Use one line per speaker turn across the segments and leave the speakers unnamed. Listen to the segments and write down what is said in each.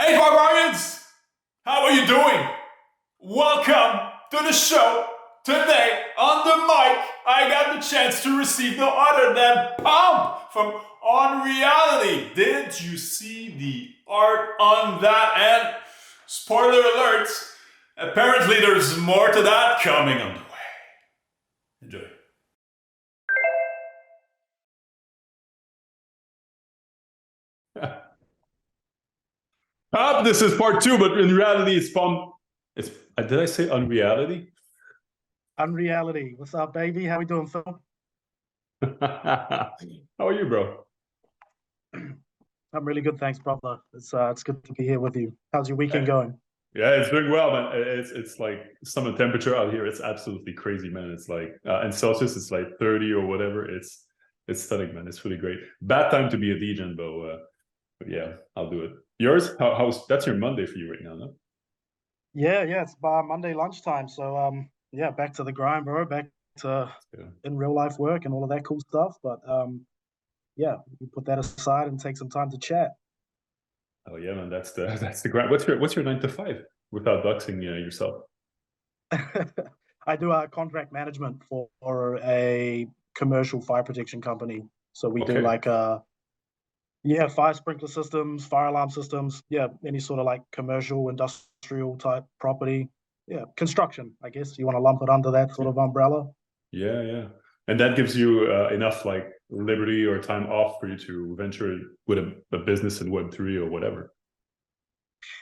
Hey, barbarians! How are you doing? Welcome to the show. Today, on the mic, I got the chance to receive no other than Pump from Unreality. Did you see the art on that? And spoiler alerts, apparently there's more to that coming on the way. Enjoy. This is part two, but in reality, it's from. It's. Did I say Unreality?
Unreality. What's up, baby? How we doing, Phil?
How are you, bro?
I'm really good, thanks, brother. It's good to be here with you. How's your weekend going?
Yeah, it's doing well, man. It's like summer temperature out here. It's absolutely crazy, man. It's like in Celsius, it's like 30 or whatever. It's stunning, man. It's really great. Bad time to be a DJ, but yeah, I'll do it. Yours? How's that's your Monday for you right now, no?
Yeah, it's Monday lunchtime. So yeah, back to the grind, bro. Back to in real life work and all of that cool stuff. But yeah, we put that aside and take some time to chat.
Oh yeah, man. That's the grind. What's your 9 to 5 without doxing yourself?
I do contract management for a commercial fire protection company. So we do like yeah, fire sprinkler systems, fire alarm systems. Yeah, any sort of like commercial, industrial type property. Yeah, construction, I guess you want to lump it under that sort of umbrella.
Yeah. And that gives you enough like liberty or time off for you to venture with a business in Web3 or whatever.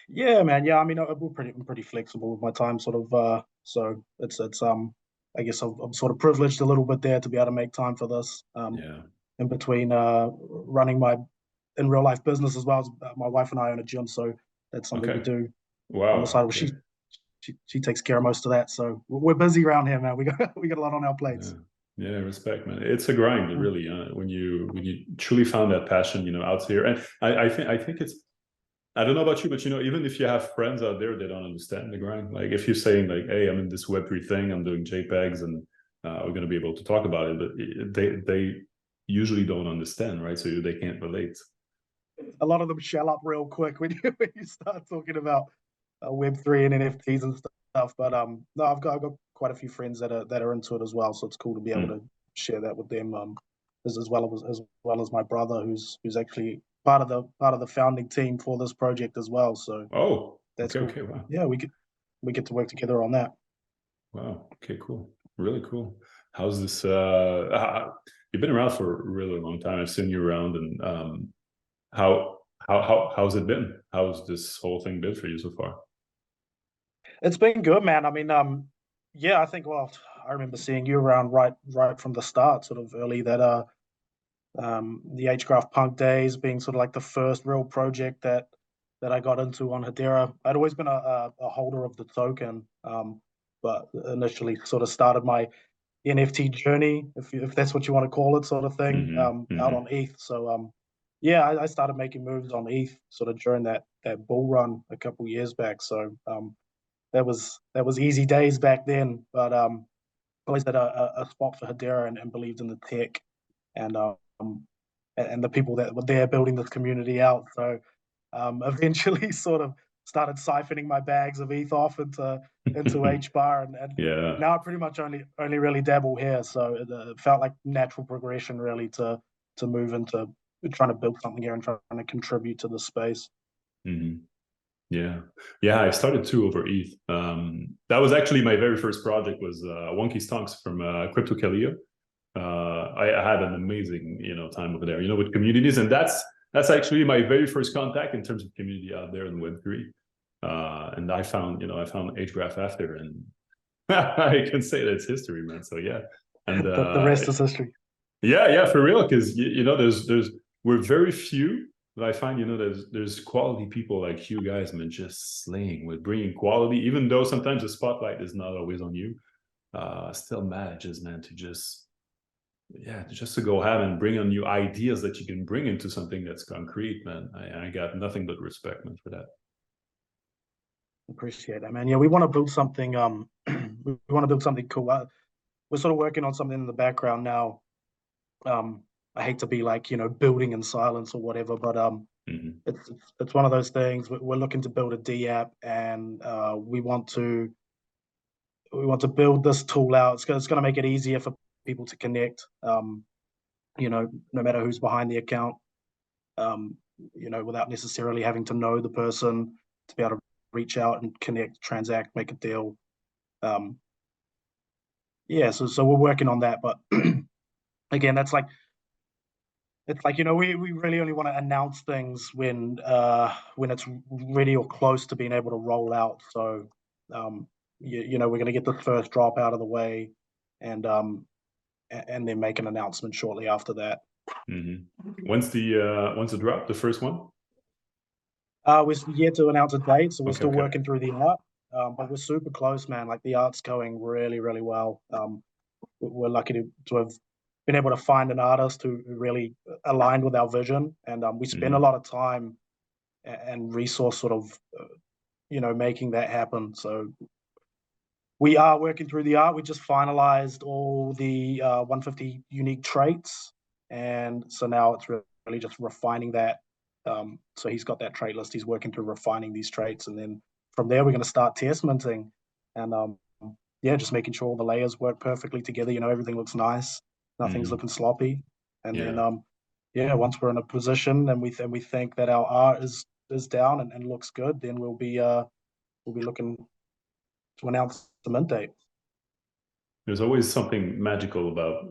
Yeah, man. Yeah, I mean, I'm pretty flexible with my time, sort of. So it's I guess I'm sort of privileged a little bit there to be able to make time for this.
Yeah.
In between running my in real life business as well as my wife and I own a gym, so that's something we do on the
Wow.
side. Well, she takes care of most of that, so we're busy around here, man. We got a lot on our plates.
Yeah, respect, man. It's a grind, really. When you truly found that passion, out here, and I think it's. I don't know about you, but even if you have friends out there, they don't understand the grind. Like if you're saying like, "Hey, I'm in this Web3 thing, I'm doing JPEGs, and we're going to be able to talk about it," but they usually don't understand, right? So they can't relate.
A lot of them shell up real quick when you start talking about Web3 and NFTs and stuff. But no, I've got quite a few friends that are into it as well, so it's cool to be able to share that with them. As well as my brother, who's actually part of the founding team for this project as well. So that's cool.
Okay, wow.
Yeah, we get to work together on that.
Wow. Okay, cool. Really cool. How's this? You've been around for a really long time. I've seen you around, and how's it been? How's this whole thing been for you so far?
It's been good, man. I mean, yeah, I think. Well, I remember seeing you around right from the start, sort of early that the H-Graph Punk days being sort of like the first real project that I got into on HEDERA. I'd always been a holder of the token, but initially sort of started my NFT journey, if that's what you want to call it, sort of thing, out on ETH. So yeah, I started making moves on ETH sort of during that bull run a couple years back. So that was easy days back then, but always had a spot for HEDERA and believed in the tech and the people that were there building this community out. So eventually sort of started siphoning my bags of ETH off into HBAR, and now I pretty much only really dabble here. So it felt like natural progression really to move into trying to build something here and trying to contribute to the space.
Yeah, I started too over ETH. That was actually my very first project was Wonky Stonks from Crypto Kaleo. I had an amazing time over there, with communities, and that's actually my very first contact in terms of community out there in Web3. And I found HGraph after, and I can say that it's history, man. So yeah, and
the rest is history.
Yeah, for real, because there's we're very few. But I find there's quality people like you guys, man, just slaying with bringing quality, even though sometimes the spotlight is not always on you. Still manages, man, to just to go ahead and bring on new ideas that you can bring into something that's concrete, man. I got nothing but respect, man, for that.
Appreciate that, man. Yeah, we want to build something. We want to build something cool. We're sort of working on something in the background now. I hate to be like building in silence or whatever, but It's one of those things. We're looking to build a D app, and we want to build this tool out. It's going to make it easier for people to connect. No matter who's behind the account. Without necessarily having to know the person, to be able to reach out and connect, transact, make a deal. So we're working on that, but again, it's like we really only want to announce things when it's ready or close to being able to roll out. So we're going to get the first drop out of the way, and then make an announcement shortly after that.
When's the drop? The first one?
We're yet to announce a date, so we're still working through the art. But we're super close, man. Like, the art's going really, really well. We're lucky to have been able to find an artist who really aligned with our vision, and we spend a lot of time and resource sort of making that happen. So we are working through the art. We just finalized all the 150 unique traits, and so now it's really just refining that. So he's got that trait list. He's working through refining these traits, and then from there we're going to start test minting, and just making sure all the layers work perfectly together. Everything looks nice, nothing's looking sloppy, and then once we're in a position and we think that our art is down and looks good, then we'll be looking to announce the mint date.
There's always something magical about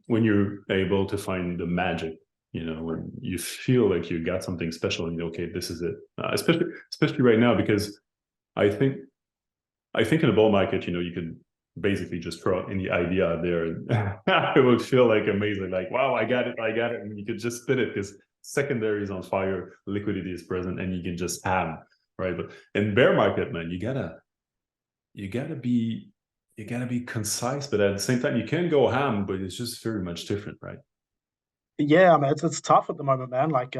when you're able to find the magic, when you feel like you got something special and okay, this is it. Especially right now, because I think in a bull market, you could basically just throw any idea out there and it would feel like amazing, like, wow, I got it, and you could just spin it because secondary is on fire, liquidity is present, and you can just ham, right? But in bear market, man, you gotta be concise, but at the same time you can go ham, but it's just very much different, right?
Yeah, I mean, it's tough at the moment, man. Like,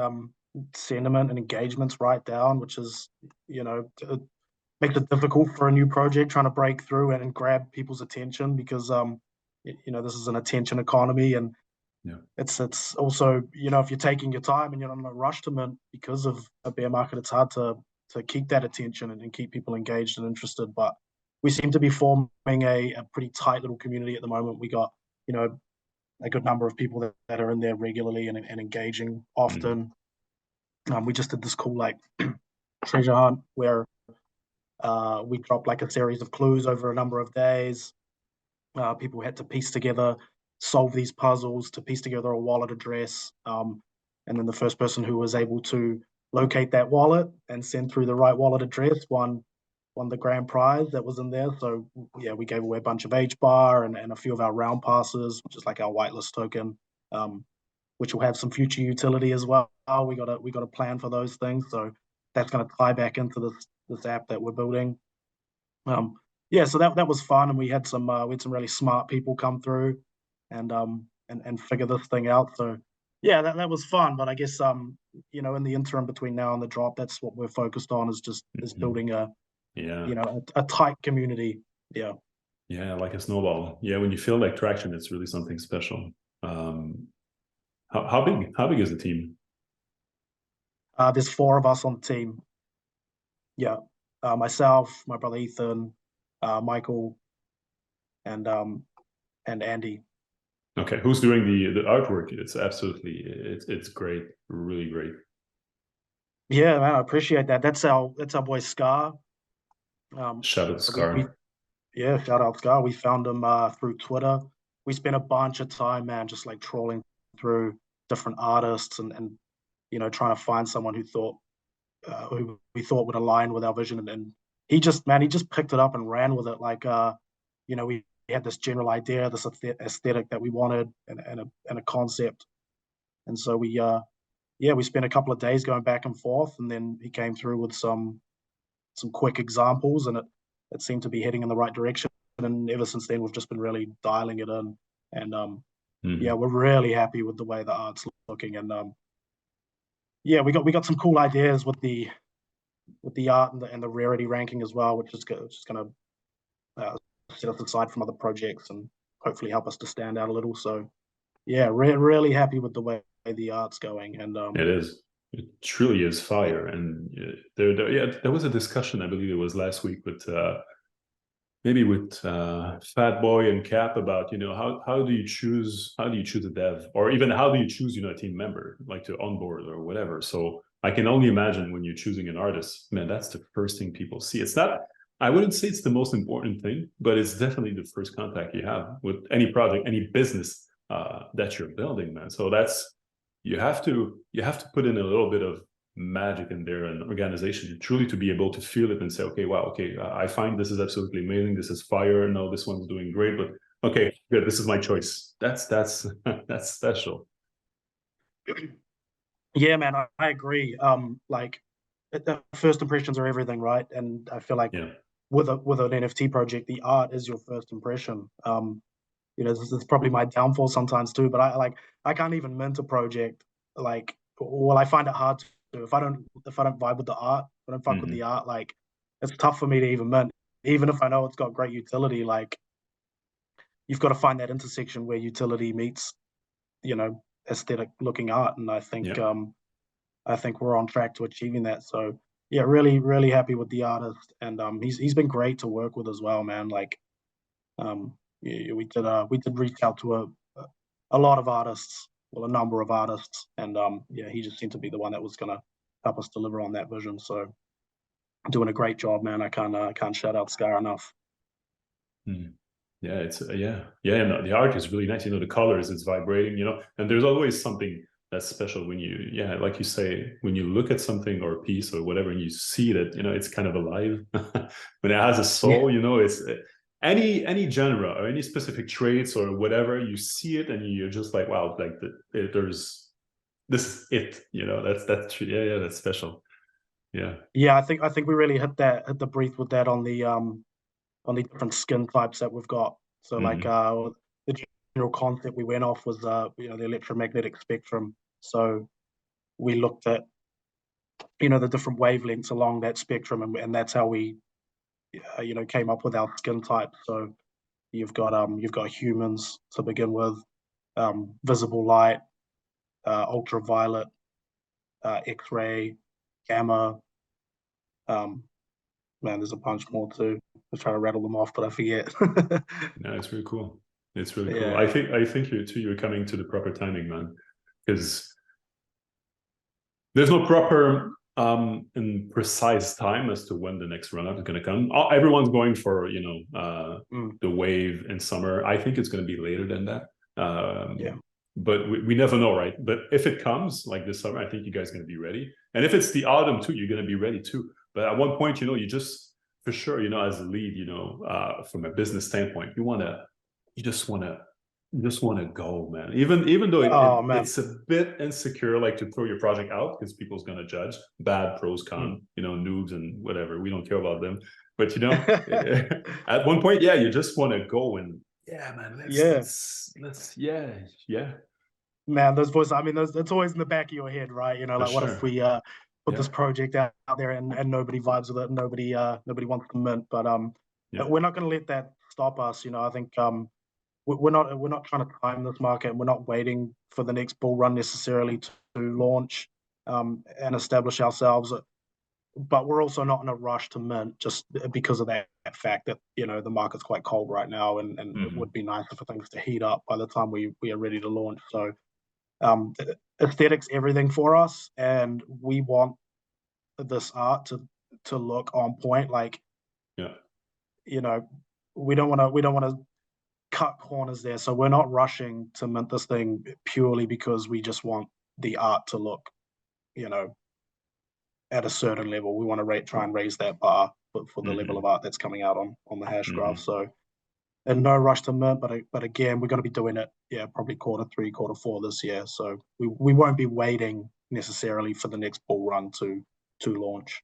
sentiment and engagement's right down, which is it makes it difficult for a new project trying to break through and grab people's attention, because this is an attention economy, and it's also, if you're taking your time and you're not in a rush to mint because of a bear market, it's hard to keep that attention and keep people engaged and interested. But we seem to be forming a pretty tight little community at the moment. We got a good number of people that are in there regularly and engaging often. We just did this cool like treasure hunt where we dropped like a series of clues over a number of days. People had to piece together, solve these puzzles to piece together a wallet address. And then the first person who was able to locate that wallet and send through the right wallet address won the grand prize that was in there. So yeah, we gave away a bunch of HBAR and a few of our round passes, which is like our whitelist token, which will have some future utility as well. We got a plan for those things. So that's going to tie back into this app that we're building. So that was fun, and we had some really smart people come through and figure this thing out. So yeah, that was fun. But I guess in the interim between now and the drop, that's what we're focused on, is building a tight community.
Yeah, like a snowball. Yeah, when you feel like traction, it's really something special. How big is the team?
There's 4 of us on the team. Yeah, myself, my brother Ethan, Michael, and Andy.
Okay, who's doing the artwork? It's absolutely it's great, really great.
Yeah, man, I appreciate that. That's our boy Scar.
Shout out Scar.
Shout out Scar. We found him through Twitter. We spent a bunch of time, man, just like trawling through different artists and trying to find someone who we thought would align with our vision. And he just picked it up and ran with it. Like, we had this general idea, this aesthetic that we wanted, and a concept. And so we spent a couple of days going back and forth, and then he came through with some quick examples, and it seemed to be heading in the right direction. And ever since then, we've just been really dialing it in. And we're really happy with the way the art's looking. And we got some cool ideas with the art and the rarity ranking as well, which is going to set us aside from other projects and hopefully help us to stand out a little. So yeah, really happy with the way the art's going. And
it is. It truly is fire. And there was a discussion, I believe it was last week, with maybe with Fat Boy and Cap about, how do you choose a dev, or even how do you choose, a team member like to onboard or whatever. So I can only imagine when you're choosing an artist, man, that's the first thing people see. It's not, I wouldn't say it's the most important thing, but it's definitely the first contact you have with any project, any business that you're building, man. So that's, you have to put in a little bit of magic in there and organization truly to be able to feel it and say, okay, wow, okay, I find this is absolutely amazing, this is fire, no, this one's doing great, but okay, good, this is my choice. That's that's special.
Yeah, man, I agree. Like the first impressions are everything, right? And I feel like
Yeah.
with an NFT project, the art is your first impression. This is probably my downfall sometimes too, but I can't even mint a project. Like, well, I find it hard to if I don't vibe with the art, if I don't fuck with
Mm-hmm.
the art, like it's tough for me to even mint, even if I know it's got great utility. Like you've got to find that intersection where utility meets, aesthetic looking art, and
Yeah.
I think we're on track to achieving that. So yeah, really, really happy with the artist, and he's been great to work with as well, man. Like yeah, we did reach out to a lot of artists, well, a number of artists, and yeah, he just seemed to be the one that was gonna help us deliver on that vision. So doing a great job, man. I can't shout out Scar enough.
Mm. Yeah, it's yeah, and the art is really nice. The colors, it's vibrating. And there's always something that's special when like you say, when you look at something or a piece or whatever, and you see that, it's kind of alive. When it has a
Yeah,
soul, it's any genre or any specific traits or whatever. You see it, and you're just like, wow, like there's this is it. That's true. Yeah, that's special. Yeah.
yeah. I think we really hit the brief with that on the different skin types that we've got. So like
Hmm.
the general concept we went off was the electromagnetic spectrum. So we looked at the different wavelengths along that spectrum, and that's how we came up with our skin type. So you've got humans to begin with, visible light, ultraviolet, X-ray, gamma. Um, Man, there's a bunch more too. I try to rattle them off, but I forget.
No, it's really cool. It's really cool. I
Yeah,
think I think you're coming to the proper timing, man, because there's no proper and precise time as to when the next run up is going to come. Everyone's going for
mm,
the wave in summer. I think it's going to be later than that.
yeah,
But we never know, right? But if it comes like this summer, I think you guys are going to be ready. And if it's the autumn too, you're going to be ready too. But at one point, you just for sure, as a lead, from a business standpoint, you just want to go, man. Even though
oh man,
it's a bit insecure, like to throw your project out because people's gonna judge bad, pros,
mm.
con, noobs and whatever. We don't care about them. But at one point, yeah, you just want to go and yeah, man.
Yeah,
Yeah, yeah,
man, those voices. I mean, that's always in the back of your head, right?
for
Like what if
sure.
we put
Yeah,
this project out there and nobody vibes with it, nobody wants to mint, but
yeah.
we're not going to let that stop us. I think we're not trying to time this market, and we're not waiting for the next bull run necessarily to launch and establish ourselves. But we're also not in a rush to mint just because of that fact that the market's quite cold right now, and it
Hmm.
would be nice for things to heat up by the time we are ready to launch. So aesthetics everything for us, and we want this art to look on point. Like
Yeah.
you know, we don't want to cut corners there. So we're not rushing to mint this thing purely because we just want the art to look, you know, at a certain level. We want to try and raise that bar for the level
Hmm.
of art that's coming out on the hash graph.
Hmm.
So, and no rush to mint, but again, we're going to be doing it, yeah, probably quarter three, quarter four this year. So we won't be waiting necessarily for the next bull run to launch.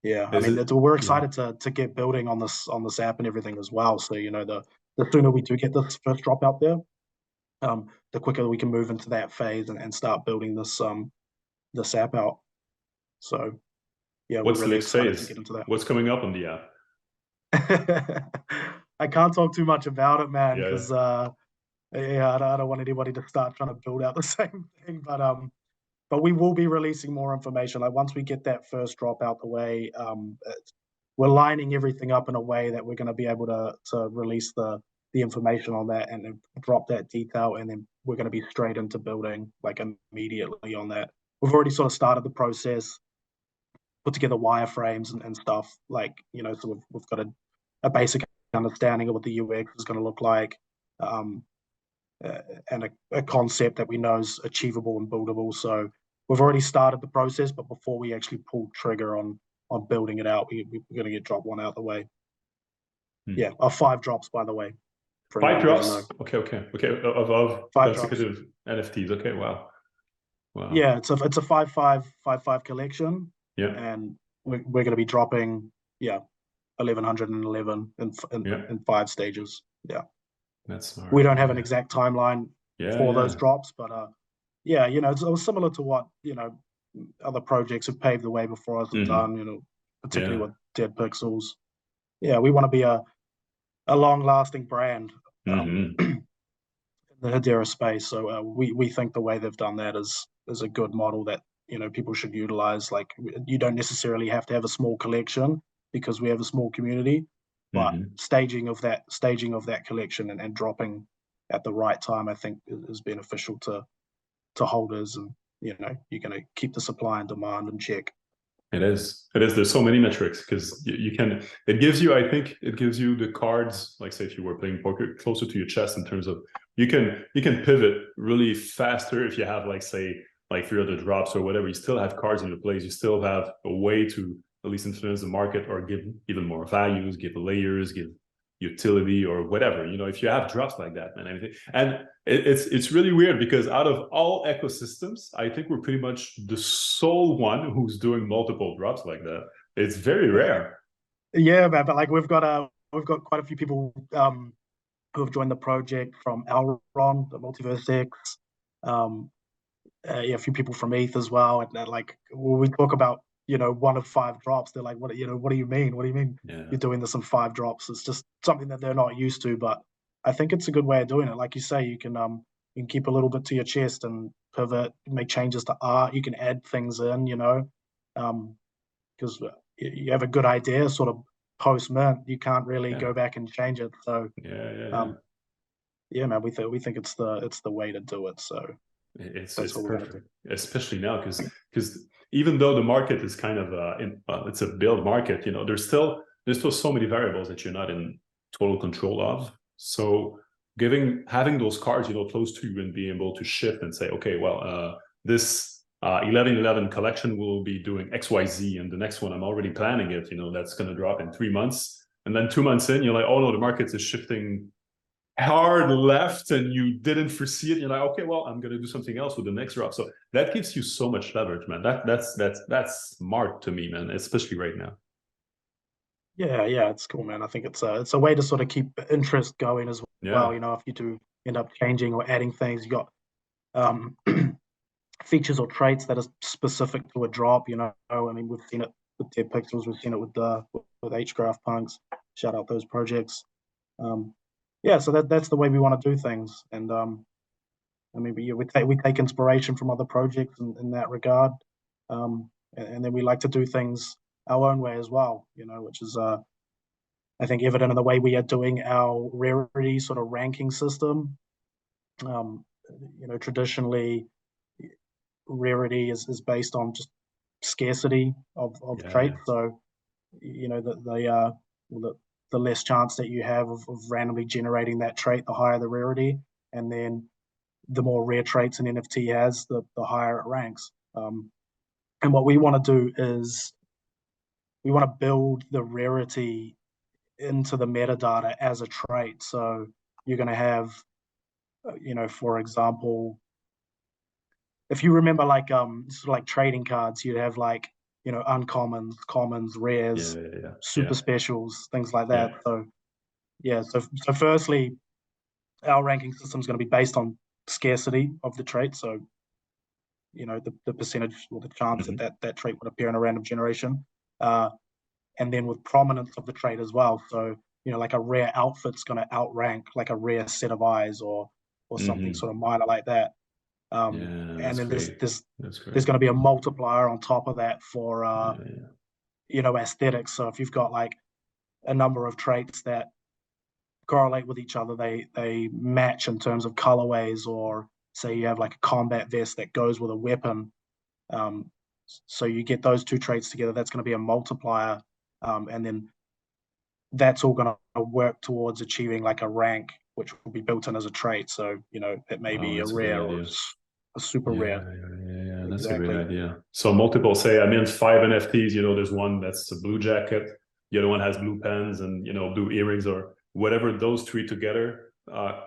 Yeah, I
Is
mean,
it?
we're
Yeah.
excited to get building on this app and everything as well. So the sooner we do get this first drop out there, the quicker we can move into that phase and start building this app out. So yeah, we're
What's the
really
next
excited to get
phase?
into that.
What's coming up on the app?
I can't talk too much about it, man,
Yeah.
because yeah, I don't want anybody to start trying to build out the same thing. But but we will be releasing more information. Like once we get that first drop out the way, we're lining everything up in a way that we're going to be able to release the information on that and then drop that detail, and then we're going to be straight into building like immediately on that. We've already sort of started the process, put together wireframes and stuff, like, so we've got a basic understanding of what the UX is going to look like, and a concept that we know is achievable and buildable. So we've already started the process, but before we actually pull trigger on building it out, we're going to get drop one out the way. Yeah, 5 drops, by the way.
5 drops? Okay. Of consecutive NFTs. Okay, wow.
Yeah, it's a 5-5 collection.
Yeah.
And we're going to be dropping, 1111 in 5 stages. Yeah.
That's smart.
We don't have an exact timeline for those drops, but it was similar to what, other projects have paved the way before us have done, particularly with Dead Pixels. Yeah, we want to be a long-lasting brand in the HEDERA space. So we think the way they've done that is a good model that, people should utilize. Like, you don't necessarily have to have a small collection because we have a small community, but staging of that collection and dropping at the right time, I think, is beneficial to holders, and you're going to keep the supply and demand in check.
It is. There's so many metrics because you can. It gives you, I think, the cards. Like, say, if you were playing poker, closer to your chest in terms of you can pivot really faster if you have, like, say, like 3 other drops or whatever. You still have cards in your plays. You still have a way to at least influence the market or give even more values, give layers, give utility or whatever. If you have drops like that, man, anything. And it's really weird because out of all ecosystems, I think we're pretty much the sole one who's doing multiple drops like that. It's very rare.
Yeah, man, but like we've got quite a few people who have joined the project from Elron, the Multiverse X, a few people from ETH as well. And like when we talk about 1 of 5 drops, they're like, what do you mean? What do you mean you're doing this in 5 drops? It's just something that they're not used to. But I think it's a good way of doing it. Like you say, you can keep a little bit to your chest and pivot, make changes to art. You can add things in, because you have a good idea sort of post mint. You can't really go back and change it. So man, we think it's the way to do it. So
it's perfect, especially now because even though the market is kind of it's a build market, there's still so many variables that you're not in total control of. So having those cards, close to you and being able to shift and say, okay, well, this 1111 collection will be doing XYZ, and the next one I'm already planning it. That's going to drop in 3 months, and then 2 months in, you're like, oh no, the market is shifting hard left and you didn't foresee it. You're like, okay, well, I'm gonna do something else with the next drop. So that gives you so much leverage, man. That's smart to me, man, especially right now.
Yeah, it's cool, man. I think it's a way to sort of keep interest going as well. If you do end up changing or adding things, you got features or traits that are specific to a drop. I mean, we've seen it with Dead Pixels, we've seen it with HGraph Punks. Shout out those projects. So that's the way we want to do things, and I mean, we take inspiration from other projects in that regard, and then we like to do things our own way as well, which is I think evident in the way we are doing our rarity sort of ranking system. Traditionally, rarity is based on just scarcity of traits, so the less chance that you have of randomly generating that trait, the higher the rarity. And then the more rare traits an NFT has, the higher it ranks. And what we want to do is we want to build the rarity into the metadata as a trait. So you're going to have, for example, if you remember like sort of like trading cards, you'd have like, uncommons, commons, rares, super specials, things like that. So firstly, our ranking system is going to be based on scarcity of the trait. So, the percentage or the chance that trait would appear in a random generation. And then with prominence of the trait as well. So, like a rare outfit's going to outrank like a rare set of eyes or something sort of minor like that.
Yeah,
And
that's
then
great.
there's
That's
there's
great.
going to be a multiplier on top of that for
Yeah, yeah.
aesthetics. So if you've got like a number of traits that correlate with each other, they match in terms of colorways, or say you have like a combat vest that goes with a weapon. Um, so you get those two traits together, that's going to be a multiplier, and then that's all going to work towards achieving like a rank, which will be built in as a trait. So it may
Oh,
be a
that's a great
rare or
idea.
a super
Yeah,
rare.
yeah, yeah, yeah. That's a great
Exactly.
idea. So multiple, say, I mean, 5 NFTs, there's one that's a blue jacket, the other one has blue pens and, blue earrings or whatever. Those three together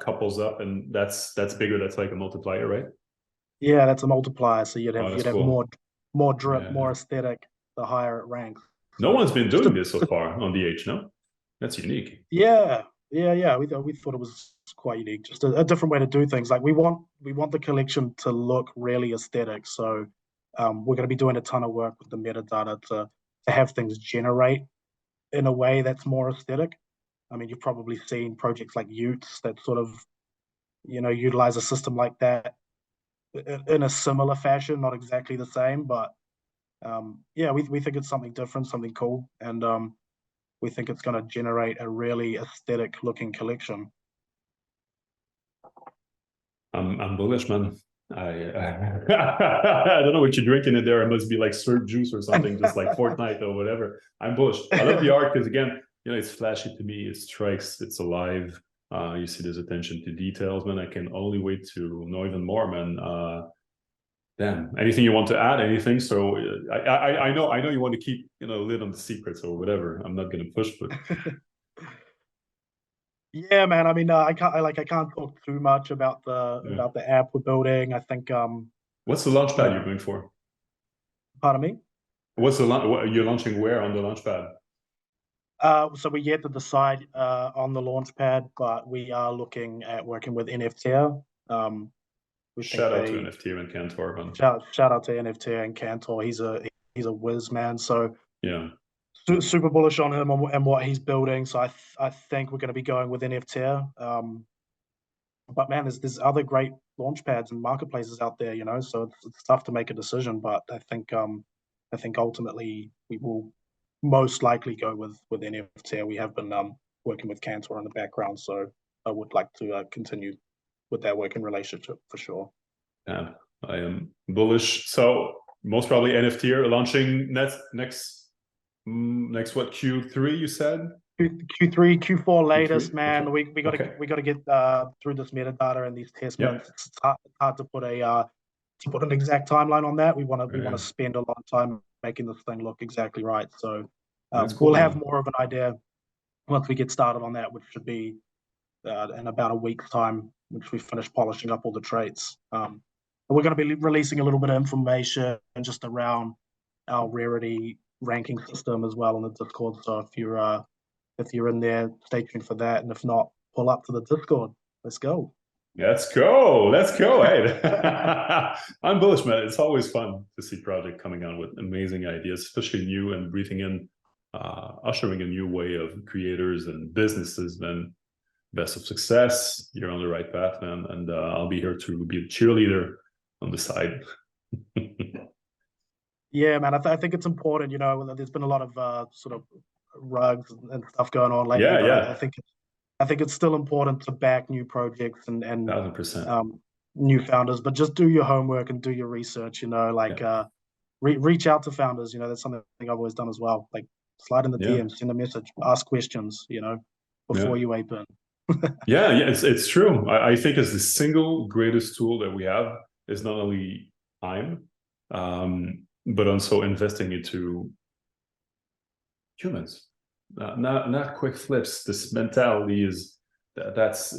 couples up, and that's bigger. That's like a multiplier, right?
Yeah, that's a multiplier. So you'd
Oh,
have
that's
you'd have more
cool.
more drip, more
Yeah.
aesthetic, the higher it ranks.
No
So
one's been
just
doing this so far on the H, no? That's unique.
yeah. We thought it was quite unique, just a different way to do things. Like we want the collection to look really aesthetic. So we're going to be doing a ton of work with the metadata to have things generate in a way that's more aesthetic. I mean, you've probably seen projects like Utes that sort of utilize a system like that in a similar fashion, not exactly the same, but yeah, we think it's something different, something cool, and we think it's going to generate a really aesthetic looking collection.
I'm bullish, man. I don't know what you're drinking in there. It must be like syrup juice or something, just like Fortnite or whatever. I'm bullish. I love the art because again, it's flashy to me. It strikes. It's alive. You see, there's attention to details, man. I can only wait to know even more, man. Damn. Anything you want to add? Anything? So I know you want to keep a lid on the secrets or whatever. I'm not gonna push, but
Yeah, man. I mean, I can't talk too much about the
yeah.
about the app we're building. I think
What's the launch
you
pad you're
know,
going for?
pardon me.
What's what you're launching where on the launch pad?
So we yet to decide on the launch pad, but we are looking at working with NFT. We think
Shout out to
they
NFT and Cantor, man.
shout out to NFT and Cantor. He's a whiz, man. So
Yeah.
super bullish on him and what he's building. So I think we're going to be going with NFT. But man, there's other great launch pads and marketplaces out there, So it's tough to make a decision. But I think ultimately we will most likely go with NFT. We have been working with Cantor in the background, so I would like to continue with that working relationship for sure.
Yeah, I am bullish. So most probably NFT are launching next what Q3 you said?
Q3, Q4 latest,
Q3.
man.
Okay.
We got to
Okay.
we got to get through this metadata and these test
Yeah.
bits. It's hard to put an exact timeline on that. We want to
Yeah.
spend a lot of time making this thing look exactly right. So
That's cool,
we'll have
man.
more of an idea once we get started on that, which should be in about a week's time, which we finish polishing up all the traits. But we're going to be releasing a little bit of information just around our rarity ranking system as well on the Discord. So if you're in there, stay tuned for that. And if not, pull up to the Discord. Let's go.
Let's go. Let's go. Hey. I'm bullish, man. It's always fun to see project coming out with amazing ideas, especially new and breathing in, ushering a new way of creators and businesses, man. Best of success. You're on the right path, man. And I'll be here to be a cheerleader on the side.
Yeah, man. I think it's important. There's been a lot of sort of rugs and stuff going on lately,
Yeah,
but I
yeah.
think it's still important to back new projects and
1,000%.
new founders, but just do your homework and do your research. Like
Yeah.
reach out to founders. That's something I've always done as well. Like slide in the
Yeah.
DMs, send a message, ask questions. Before
Yeah.
you ape in.
Yeah, yeah, it's true. I think it's the single greatest tool that we have is not only time, but also investing into humans. Not quick flips. This mentality is that's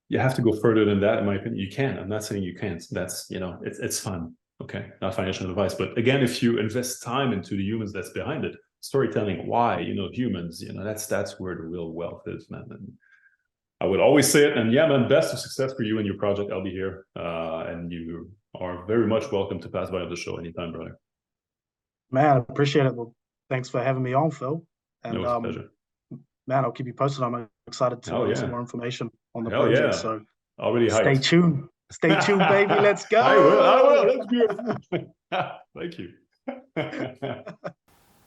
you have to go further than that. In my opinion, you can. I'm not saying you can't. That's it's fun. Okay, not financial advice, but again, if you invest time into the humans that's behind it, storytelling, why humans, that's where the real wealth is, man. And I would always say it. And yeah, man, best of success for you and your project. I'll be here. And you are very much welcome to pass by on the show anytime, brother.
Man, I appreciate it. Well, thanks for having me on, Phil.
No,
And
it's a pleasure.
man, I'll keep you posted. I'm excited to
Hell
learn some
yeah.
more information on the
Hell
project.
yeah.
So
Already
stay
hyped.
tuned. Stay tuned, baby. Let's go.
I will. That's beautiful. Thank you.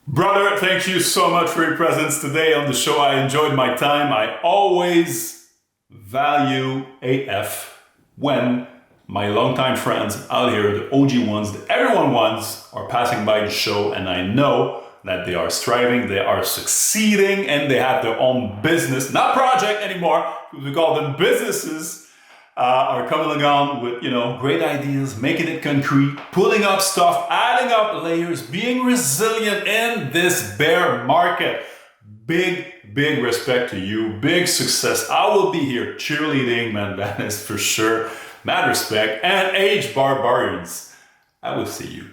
Brother, thank you so much for your presence today on the show. I enjoyed my time. I always value AF when my longtime friends out here, the OG ones that everyone wants, are passing by the show, and I know that they are striving, they are succeeding, and they have their own business, not project anymore, we call them businesses, are coming along with, great ideas, making it concrete, pulling up stuff, adding up layers, being resilient in this bear market. Big respect to you, big success. I will be here cheerleading, man, that is for sure. Mad respect, and age barbarians. I will see you.